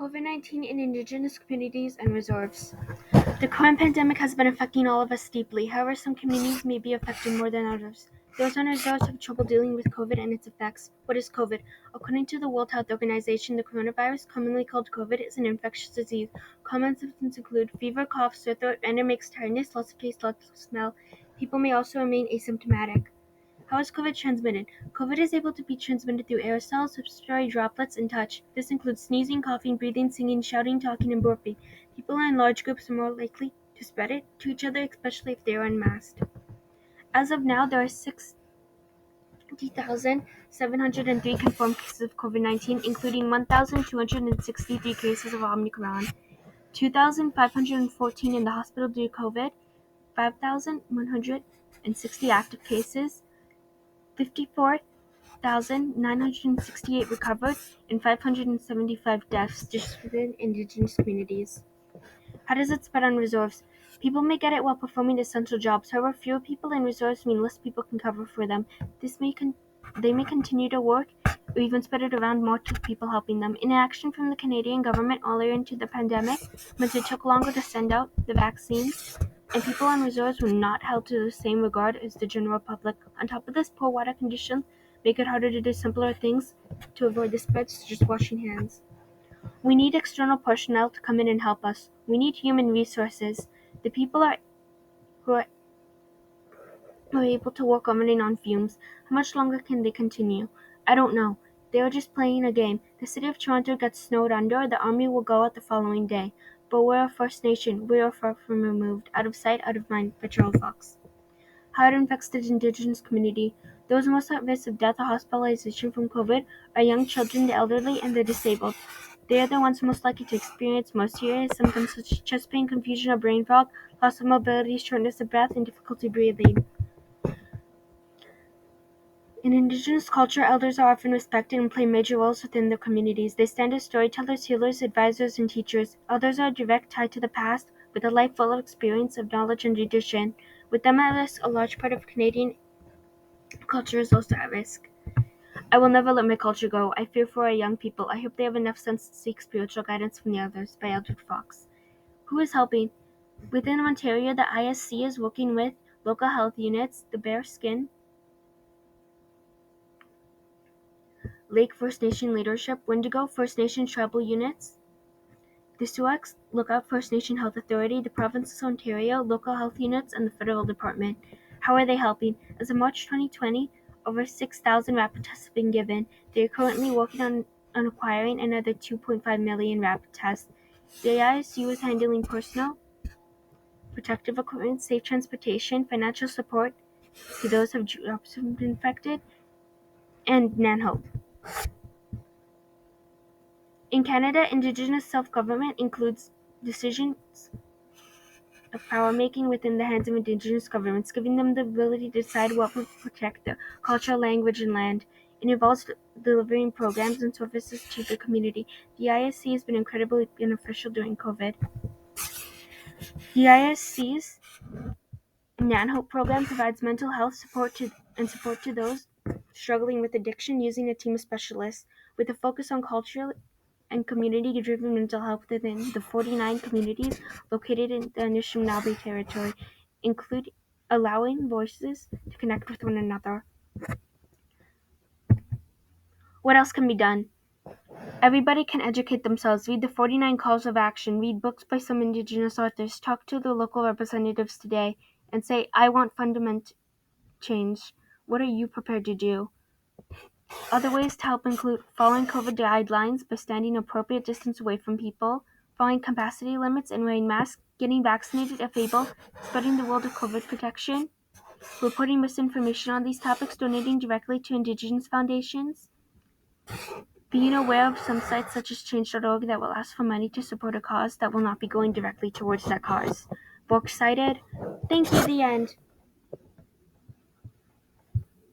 COVID-19 in Indigenous communities and reserves. The current pandemic has been affecting all of us deeply. However, some communities may be affected more than others. Those on reserves have trouble dealing with COVID and its effects. What is COVID? According to the World Health Organization, the coronavirus, commonly called COVID, is an infectious disease. Common symptoms include fever, cough, sore throat, random aches, tiredness, loss of taste, loss of smell. People may also remain asymptomatic. How is COVID transmitted? COVID is able to be transmitted through aerosols, respiratory droplets, and touch. This includes sneezing, coughing, breathing, singing, shouting, talking, and burping. People in large groups are more likely to spread it to each other, especially if they are unmasked. As of now, there are 60,703 confirmed cases of COVID-19, including 1,263 cases of Omicron, 2,514 in the hospital due to COVID, 5,160 active cases, 54,968 recovered, and 575 deaths just within Indigenous communities. How does it spread on reserves? People may get it while performing essential jobs. However, fewer people in reserves mean less people can cover for them. They may continue to work or even spread it around more to people helping them. Inaction from the Canadian government earlier into the pandemic meant it took longer to send out the vaccines, and people on reserves were not held to the same regard as the general public. On top of this, poor water conditions make it harder to do simpler things to avoid the spread, such as washing hands. We need external personnel to come in and help us. We need human resources. The people who are able to work are running on fumes. How much longer can they continue? I don't know. They are just playing a game. The city of Toronto gets snowed under. The army will go out the following day. But we're a First Nation. We are far from removed. Out of sight, out of mind. Patrol Fox. How it infects the Indigenous community. Those most at risk of death or hospitalization from COVID are young children, the elderly, and the disabled. They are the ones most likely to experience more serious symptoms such as chest pain, confusion or brain fog, loss of mobility, shortness of breath, and difficulty breathing. In Indigenous culture, elders are often respected and play major roles within their communities. They stand as storytellers, healers, advisors, and teachers. Elders are a direct tie to the past, with a life full of experience, of knowledge, and tradition. With them at risk, a large part of Canadian culture is also at risk. I will never let my culture go. I fear for our young people. I hope they have enough sense to seek spiritual guidance from the others. By Eldred Fox. Who is helping? Within Ontario, the ISC is working with local health units, the Bear Skin, Lake First Nation Leadership, Wendigo First Nation Tribal Units, the Suex Lookout First Nation Health Authority, the Province of Ontario, local health units, and the federal department. How are they helping? As of March 2020, over 6,000 rapid tests have been given. They are currently working on acquiring another 2.5 million rapid tests. The ISU is handling personal protective equipment, safe transportation, financial support to those who have been infected, and NANHOPE. In Canada, Indigenous self-government includes decisions of power-making within the hands of Indigenous governments, giving them the ability to decide what will protect their culture, language, and land. It involves delivering programs and services to the community. The ISC has been incredibly beneficial during COVID. The ISC's NANHOPE program provides mental health support to those struggling with addiction using a team of specialists, with a focus on cultural and community-driven mental health within the 49 communities located in the Anishinaabe territory, include allowing voices to connect with one another. What else can be done? Everybody can educate themselves, read the 49 calls of action, read books by some Indigenous authors, talk to the local representatives today, and say, I want fundamental change. What are you prepared to do? Other ways to help include following COVID guidelines by standing appropriate distance away from people, following capacity limits and wearing masks, getting vaccinated if able, spreading the word of COVID protection, reporting misinformation on these topics, donating directly to Indigenous foundations, being aware of some sites such as change.org that will ask for money to support a cause that will not be going directly towards that cause. Works cited. Thank you, the end.